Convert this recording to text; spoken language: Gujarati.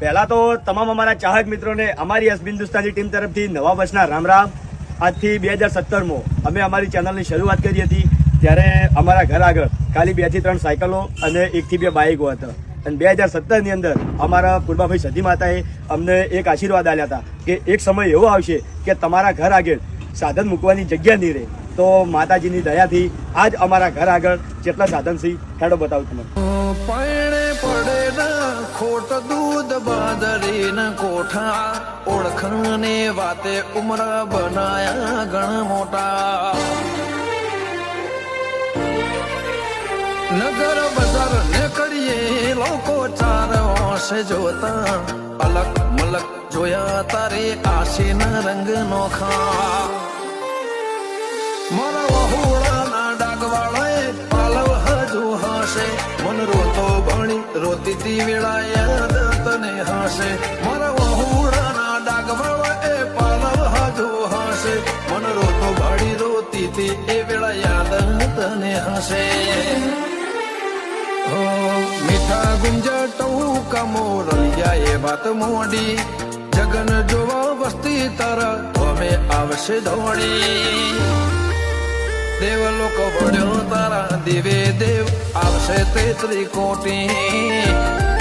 પહેલા તો તમામ અમારા ચાહક મિત્રોને અમારી એસ હિન્દુસ્તાની ટીમ તરફથી નવા વર્ષના રામ રામ। આજથી 2017માં અમે અમારી ચેનલની શરૂઆત કરી હતી ત્યારે અમારા ઘર આગળ ખાલી 2 થી 3 સાયકલો અને 1 થી 2 બાઇકો હતા અને 2017ની અંદર અમારા પૂર્વાભાઈ સતી માતાએ અમને એક આશીર્વાદ આપ્યા હતા કે એક સમય એવો આવશે કે તમારા ઘર આગળ સાધન મૂકવાની જગ્યા નહીં રહે। તો માતાજીની દયાથી આજ અમારા ઘર આગળ જેટલા સાધન છે હેડો બતાવું તમને। પૈણે પડે ના ખોટ દૂધ બાદરી ના કોઠા ઓળખને વાતે ઉમરા બનાયા ઘણા મોટા નગર બજાર ને કરીએ લોકો ચાર વર્ષે જોતા અલગ મલક જોયા તારે આશીના રંગ નોખા મારા વહુડાના ડાગવાળાએ પાલવ હજુ હશે મન રોતો ભણી રોતી તી વેળા યાદ તને હશે મારા વહુડાના ડાગવાળાએ પાલવ હજુ હશે મન રોતો ભણી રોતી તી એ વેળા યાદ તને હશે। મીઠા ગુંજા ટહુકા મોરલિયા એ વાત મોડી જગન જોવા વસ્તી તરફ અમે આવશે દોડી દેવ લોકો ભળ્યો તારા દિવે દેવ આવશે 33 કોટી।